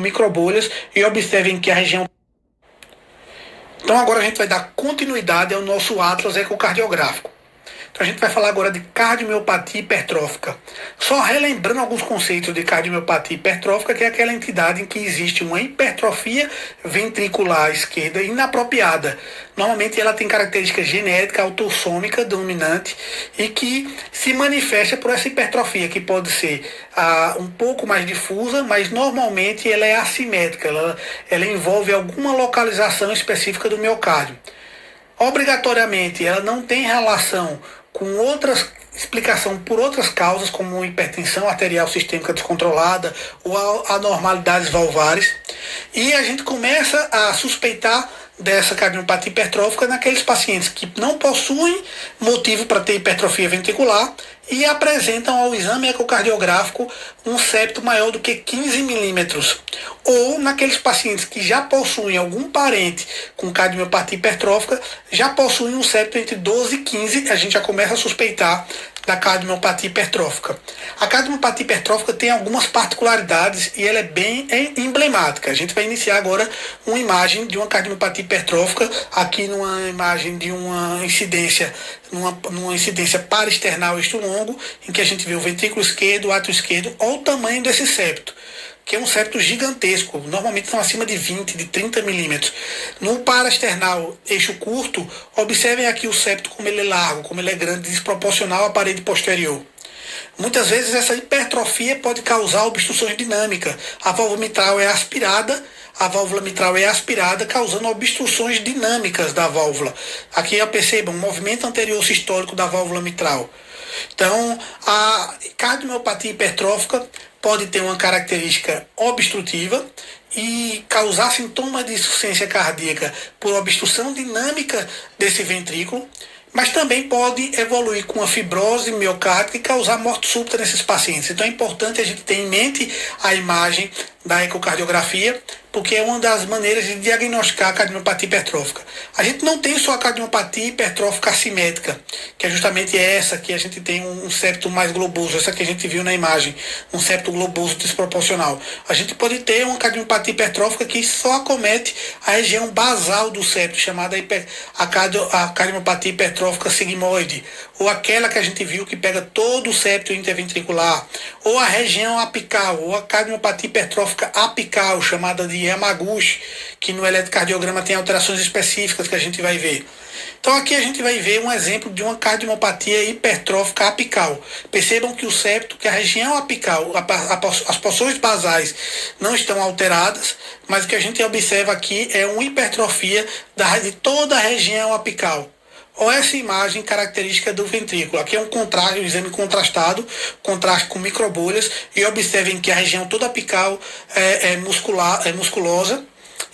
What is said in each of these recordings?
microbolhas e observem que a região... Então agora a gente vai dar continuidade ao nosso atlas ecocardiográfico. Então a gente vai falar agora de cardiomiopatia hipertrófica. Só relembrando alguns conceitos de cardiomiopatia hipertrófica, que é aquela entidade em que existe uma hipertrofia ventricular esquerda inapropriada. Normalmente ela tem característica genética autossômica dominante e que se manifesta por essa hipertrofia, que pode ser um pouco mais difusa, mas normalmente ela é assimétrica, ela envolve alguma localização específica do miocárdio. Obrigatoriamente ela não tem relação com outras explicação por outras causas, como hipertensão arterial sistêmica descontrolada ou anormalidades valvares, e a gente começa a suspeitar dessa cardiomiopatia hipertrófica naqueles pacientes que não possuem motivo para ter hipertrofia ventricular e apresentam ao exame ecocardiográfico um septo maior do que 15 milímetros. Ou naqueles pacientes que já possuem algum parente com cardiomiopatia hipertrófica, já possuem um septo entre 12 e 15, a gente já começa a suspeitar da cardiomiopatia hipertrófica. A cardiomiopatia hipertrófica tem algumas particularidades e ela é bem emblemática. A gente vai iniciar agora uma imagem de uma cardiomiopatia hipertrófica, aqui numa imagem de uma incidência, numa incidência paraesternal eixo longo, em que a gente vê o ventrículo esquerdo, o átrio esquerdo, olha o tamanho desse septo, que é um septo gigantesco, normalmente são acima de 20, de 30 milímetros. No paraesternal eixo curto, observem aqui o septo como ele é largo, como ele é grande, desproporcional à parede posterior. Muitas vezes essa hipertrofia pode causar obstruções dinâmicas. A válvula mitral é aspirada, causando obstruções dinâmicas da válvula. Aqui percebam, um movimento anterior sistólico da válvula mitral. Então, a cardiomiopatia hipertrófica pode ter uma característica obstrutiva e causar sintomas de insuficiência cardíaca por obstrução dinâmica desse ventrículo, mas também pode evoluir com a fibrose miocárdica e causar morte súbita nesses pacientes. Então é importante a gente ter em mente a imagem da ecocardiografia, porque é uma das maneiras de diagnosticar a cardiomiopatia hipertrófica. A gente não tem só a cardiomiopatia hipertrófica assimétrica, que é justamente essa, que a gente tem um septo mais globoso, essa que a gente viu na imagem, um septo globoso desproporcional. A gente pode ter uma cardiomiopatia hipertrófica que só acomete a região basal do septo, chamada a cardiomiopatia hipertrófica sigmoide, ou aquela que a gente viu que pega todo o septo interventricular, ou a região apical, ou a cardiomiopatia hipertrófica apical, chamada de Yamaguchi, que no eletrocardiograma tem alterações específicas que a gente vai ver. Então aqui a gente vai ver um exemplo de uma cardiomiopatia hipertrófica apical. Percebam que o septo, que a região apical, as porções basais não estão alteradas, mas o que a gente observa aqui é uma hipertrofia de toda a região apical. Olha essa imagem característica do ventrículo. Aqui é um exame contrastado, contraste com microbolhas, e observem que a região toda apical é musculosa,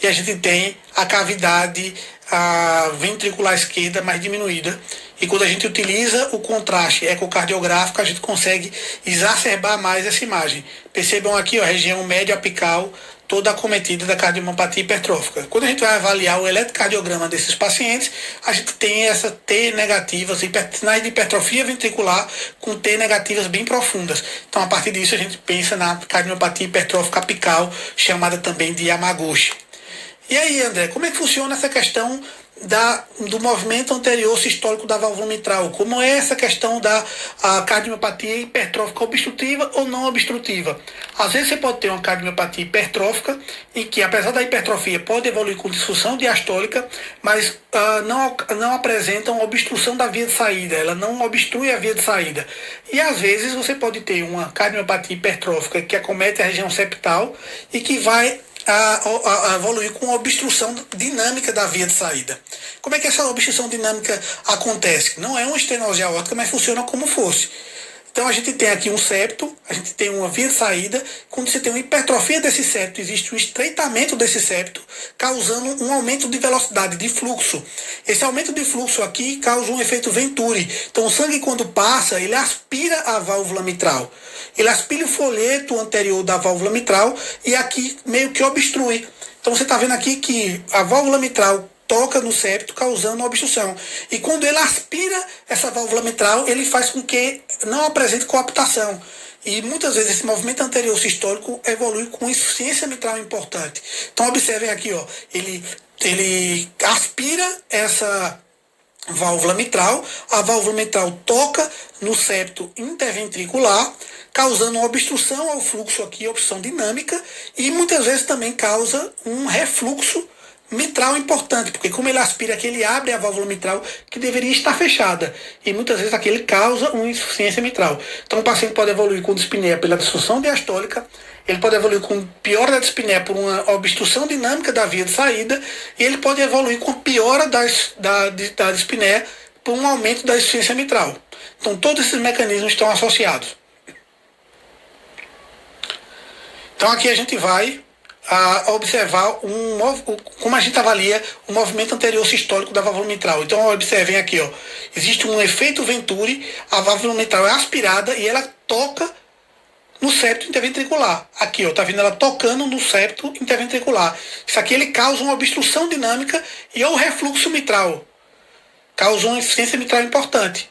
e a gente tem a cavidade ventricular esquerda mais diminuída. E quando a gente utiliza o contraste ecocardiográfico, a gente consegue exacerbar mais essa imagem. Percebam aqui, a região médio apical toda acometida da cardiomiopatia hipertrófica. Quando a gente vai avaliar o eletrocardiograma desses pacientes, a gente tem essa T negativas, sinais de hipertrofia ventricular com T negativas bem profundas. Então, a partir disso, a gente pensa na cardiomiopatia hipertrófica apical, chamada também de Yamaguchi. E aí, André, como é que funciona essa questão do movimento anterior sistólico da válvula mitral? Como é essa questão da cardiomiopatia hipertrófica obstrutiva ou não obstrutiva? Às vezes você pode ter uma cardiomiopatia hipertrófica em que, apesar da hipertrofia, pode evoluir com disfunção diastólica, mas não apresentam obstrução da via de saída, ela não obstrui a via de saída. E às vezes você pode ter uma cardiomiopatia hipertrófica que acomete a região septal e que vai a evoluir com a obstrução dinâmica da via de saída. Como é que essa obstrução dinâmica acontece? Não é uma estenose aórtica, mas funciona como fosse. Então a gente tem aqui um septo, a gente tem uma via de saída. Quando você tem uma hipertrofia desse septo, existe um estreitamento desse septo, causando um aumento de velocidade, de fluxo. Esse aumento de fluxo aqui causa um efeito Venturi. Então o sangue, quando passa, ele aspira a válvula mitral. Ele aspira o folheto anterior da válvula mitral e aqui meio que obstrui. Então você está vendo aqui que a válvula mitral toca no septo, causando uma obstrução. E quando ele aspira essa válvula mitral, ele faz com que não apresente coaptação. E muitas vezes esse movimento anterior sistólico evolui com insuficiência mitral importante. Então observem aqui, ó, ele aspira essa válvula mitral, a válvula mitral toca no septo interventricular, causando uma obstrução ao fluxo aqui, obstrução dinâmica, e muitas vezes também causa um refluxo mitral importante, porque como ele aspira aqui, ele abre a válvula mitral que deveria estar fechada, e muitas vezes aqui ele causa uma insuficiência mitral. Então o paciente pode evoluir com dispneia pela disfunção diastólica, ele pode evoluir com piora da dispneia por uma obstrução dinâmica da via de saída, e ele pode evoluir com piora da dispneia por um aumento da insuficiência mitral. Então todos esses mecanismos estão associados. Então aqui a gente vai observar como a gente avalia o movimento anterior sistólico da válvula mitral. Então observem aqui, ó, existe um efeito Venturi, a válvula mitral é aspirada e ela toca no septo interventricular. Aqui, ó, tá vendo ela tocando no septo interventricular. Isso aqui ele causa uma obstrução dinâmica e o refluxo mitral. Causa uma insuficiência mitral importante.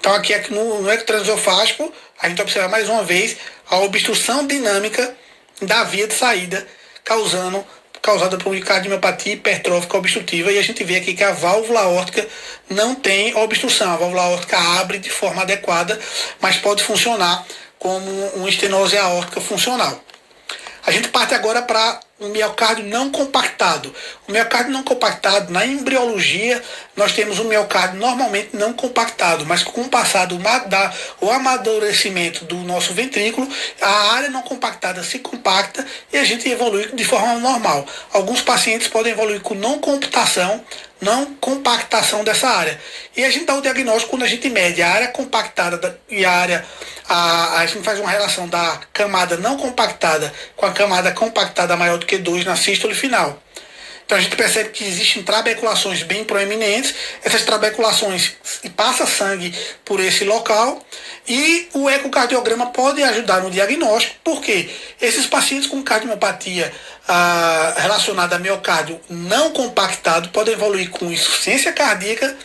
Então aqui no eco transesofágico, a gente observa mais uma vez a obstrução dinâmica da via de saída, causada por cardiomiopatia hipertrófica obstrutiva, e a gente vê aqui que a válvula aórtica não tem obstrução. A válvula aórtica abre de forma adequada, mas pode funcionar como uma estenose aórtica funcional. A gente parte agora para um miocárdio não compactado. O miocárdio não compactado, na embriologia, nós temos um miocárdio normalmente não compactado, mas com o passar do amadurecimento do nosso ventrículo, a área não compactada se compacta e a gente evolui de forma normal. Alguns pacientes podem evoluir com não compactação dessa área. E a gente dá o diagnóstico quando a gente mede a área compactada e a gente faz uma relação da camada não compactada com a camada compactada maior do que 2 na sístole final. Então a gente percebe que existem trabeculações bem proeminentes, essas trabeculações passa sangue por esse local e o ecocardiograma pode ajudar no diagnóstico, porque esses pacientes com cardiomiopatia relacionada a miocárdio não compactado podem evoluir com insuficiência cardíaca,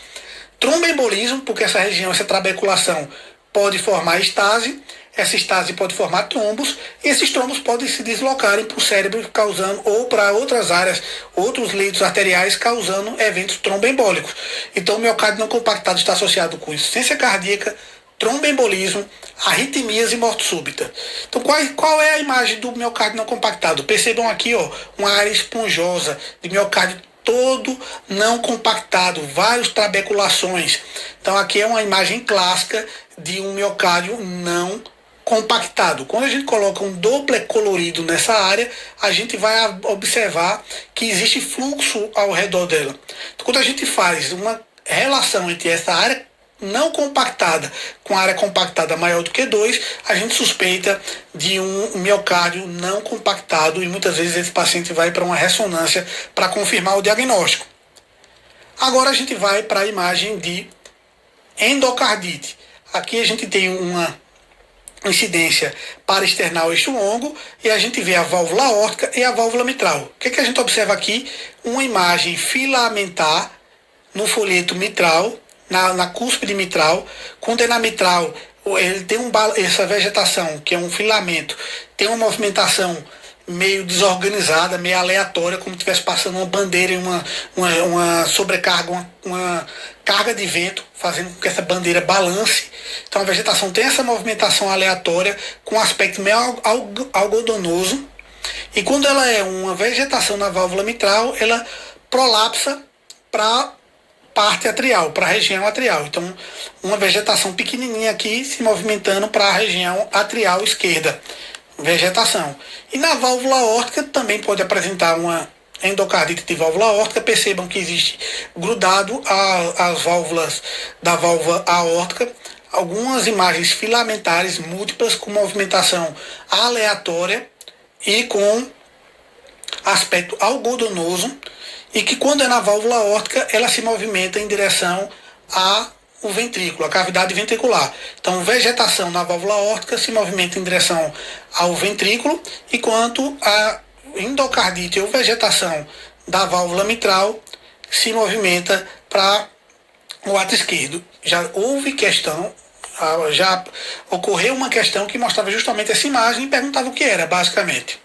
tromboembolismo, porque essa trabeculação pode formar estase, essa estase pode formar trombos, e esses trombos podem se deslocarem para o cérebro, causando, ou para outras áreas, outros leitos arteriais, causando eventos tromboembólicos. Então, o miocárdio não compactado está associado com insuficiência cardíaca, tromboembolismo, arritmias e morte súbita. Então, qual é a imagem do miocárdio não compactado? Percebam aqui, ó, uma área esponjosa de miocárdio todo não compactado, várias trabeculações. Então aqui é uma imagem clássica de um miocárdio não compactado. Quando a gente coloca um Doppler colorido nessa área, a gente vai observar que existe fluxo ao redor dela. Então, quando a gente faz uma relação entre essa área não compactada com a área compactada maior do que 2, a gente suspeita de um miocárdio não compactado e muitas vezes esse paciente vai para uma ressonância para confirmar o diagnóstico. Agora a gente vai para a imagem de endocardite. Aqui a gente tem uma incidência paraesternal eixo longo e a gente vê a válvula aórtica e a válvula mitral. O que a gente observa aqui? Uma imagem filamentar no folheto mitral, na cúspide mitral, quando é na mitral, ele tem essa vegetação, que é um filamento, tem uma movimentação meio desorganizada, meio aleatória, como se estivesse passando uma bandeira em uma sobrecarga, uma carga de vento, fazendo com que essa bandeira balance. Então a vegetação tem essa movimentação aleatória, com um aspecto meio algodonoso, e quando ela é uma vegetação na válvula mitral, ela prolapsa para parte atrial, para a região atrial. Então, uma vegetação pequenininha aqui se movimentando para a região atrial esquerda. Vegetação. E na válvula aórtica também pode apresentar uma endocardite de válvula aórtica. Percebam que existe grudado às válvulas da válvula aórtica algumas imagens filamentares múltiplas com movimentação aleatória e com aspecto algodonoso, e que quando é na válvula aórtica, ela se movimenta em direção ao ventrículo, a cavidade ventricular. Então, vegetação na válvula aórtica se movimenta em direção ao ventrículo, enquanto a endocardite ou vegetação da válvula mitral se movimenta para o ato esquerdo. Já houve questão já ocorreu uma questão que mostrava justamente essa imagem e perguntava o que era, basicamente.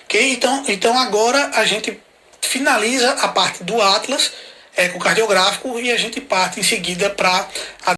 Ok? Então agora a gente finaliza a parte do Atlas ecocardiográfico e a gente parte em seguida para a